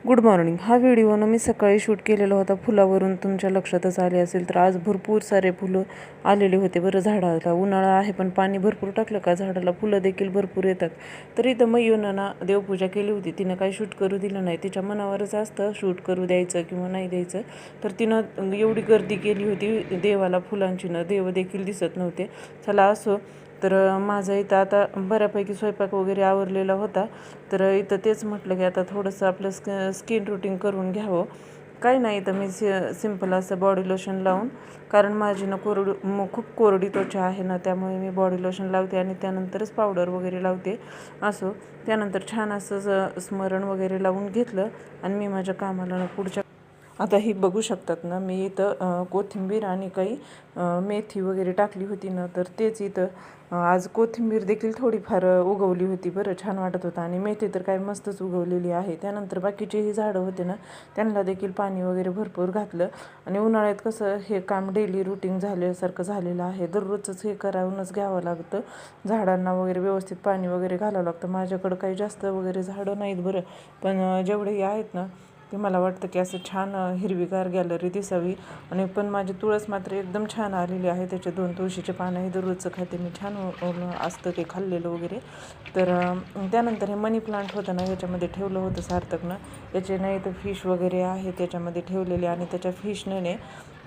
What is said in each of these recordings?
Good morning. हा video मी सकाळी shoot केलेला होता. फुलावरून तुमच्या लक्षातच आले असेल तर आज भरपूर सारे फुलं आलेले होते बरं झाडाला. उन्हाळा आहे पण पाणी भरपूर टाकलं का झाडाला फुलं देखील भरपूर येतात. तर इथं मयूनं ना देवपूजा केली होती. तिनं काही शूट करू दिलं नाही. तिच्या मनावरच असतं शूट करू द्यायचं किंवा नाही द्यायचं. तर तिनं एवढी गर्दी केली होती देवाला फुलांची ना, देव देखील दिसत नव्हते. चला असो. तर माझं इथं आता बऱ्यापैकी स्वयंपाक वगैरे आवरलेला होता. तर इथं तेच म्हटलं की आता थोडंसं आपलं स्किन रुटीन करून घ्यावं. काही नाही, तर मी सिम्पल असं बॉडी लोशन लावून, कारण माझी ना खूप कोरडी त्वचा आहे ना, त्यामुळे मी बॉडी लोशन लावते आणि त्यानंतरच पावडर वगैरे लावते. असो, त्यानंतर छान असं स्मरण वगैरे लावून घेतलं आणि मी माझ्या कामाला ना पुढच्या आता ही बघू शकतात ना, मी इथं कोथिंबीर आणि काही मेथी वगैरे टाकली होती ना, तर तेच इथं आज कोथिंबीर देखील थोडीफार उगवली होती बरं, छान वाटत होतं. आणि मेथी तर काय मस्तच उगवलेली आहे. त्यानंतर बाकीचे ही झाडं होते ना, त्यांना देखील पाणी वगैरे भरपूर घातलं. आणि उन्हाळ्यात कसं हे काम डेली रुटीन झाल्यासारखं झालेलं आहे. दररोजच हे करावूनच घ्यावं लागतं. झाडांना वगैरे व्यवस्थित पाणी वगैरे घालावं लागतं. माझ्याकडं काही जास्त वगैरे झाडं नाहीत बरं, पण जेवढेही आहेत ना ते मला वाटतं की असं छान हिरवीगार गॅलरी दिसावी. आणि पण माझी तुळस मात्र एकदम छान आलेली आहे. त्याचे 2 तुळशीचे पानंही दररोजचं खाते मी, छान असतं ते खाल्लेलं वगैरे. तर त्यानंतर हे मनी प्लांट होतं ना, ह्याच्यामध्ये ठेवलं होतं सार्थकनं. याचे नाही तर फिश वगैरे आहे त्याच्यामध्ये ठेवलेले, आणि त्याच्या फिशने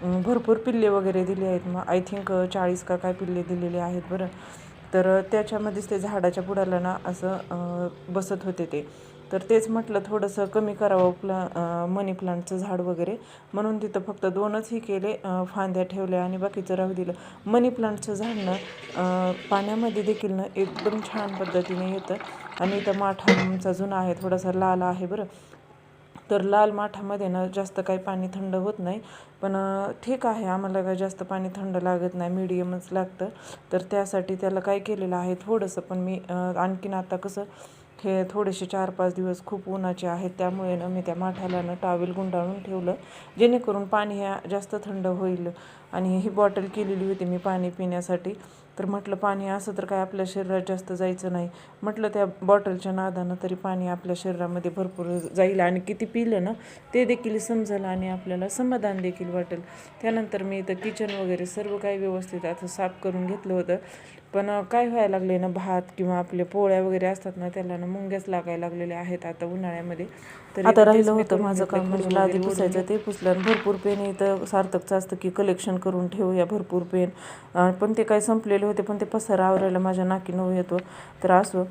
भरपूर पिल्ले वगैरे दिले आहेत. मग आय थिंक 40 का काय पिल्ले दिलेले आहेत बरं. तर त्याच्यामध्येच ते झाडाच्या बुडाला ना असं बसत होते ते. तर तेच म्हटलं थोडंसं कमी करावं मनी प्लांटचं झाड वगैरे, म्हणून तिथं फक्त 2च ही केले, फांद्या ठेवल्या आणि बाकीचं राहू दिलं. मनी प्लांटचं झाड ना पाण्यामध्ये देखील ना एकदम छान पद्धतीने येतं. आणि इथं माठा आमचा जुना आहे, थोडासा लाल आहे बरं. तर लाल माठामध्ये ना जास्त काही पाणी थंड होत नाही, पण ठीक आहे, आम्हाला काय जास्त पाणी थंड लागत नाही, मीडियमच लागतं. तर त्यासाठी त्याला काय केलेलं आहे थोडंसं, पण मी आणखीन आता कसं हे थोडेसे 4-5 दिवस खूप उन्हाचे आहेत, त्यामुळे ना मी त्या माठाला ना टावेल गुंडाळून ठेवलं, जेणेकरून पाणी ह्या जास्त थंड होईल. आणि ही बॉटल केलेली होती मी पाणी पिण्यासाठी. तर म्हटलं पाणी असं तर काय आपल्या शरीरात जास्त जायचं नाही, म्हटलं त्या बॉटलच्या नादानं तरी पाणी आपल्या शरीरामध्ये भरपूर जाईल आणि किती पिलं ना ते देखील समजेल आणि आपल्याला समाधान देखील वाटेल. त्यानंतर मी इथं किचन वगैरे सर्व काही व्यवस्थित आता साफ करून घेतलं होतं. पण काय व्हायला लागले ना, भात किंवा आपले पोळ्या वगैरे असतात ना, त्याला ना मुंग्याच लागायला लागलेले आहेत आता उन्हाळ्यामध्ये. तर आता राहिलं होतं माझं काम म्हणजे लादी पुसायचं, ते पुसलं. आणि भरपूर पेन इथं सार्थकचं असतं की कलेक्शन करून ठेवूया भरपूर पेन, पण ते काय संपलेले होते, पण ते पसारा आवरायला माझ्या नाकी नऊ येतो. तर असो,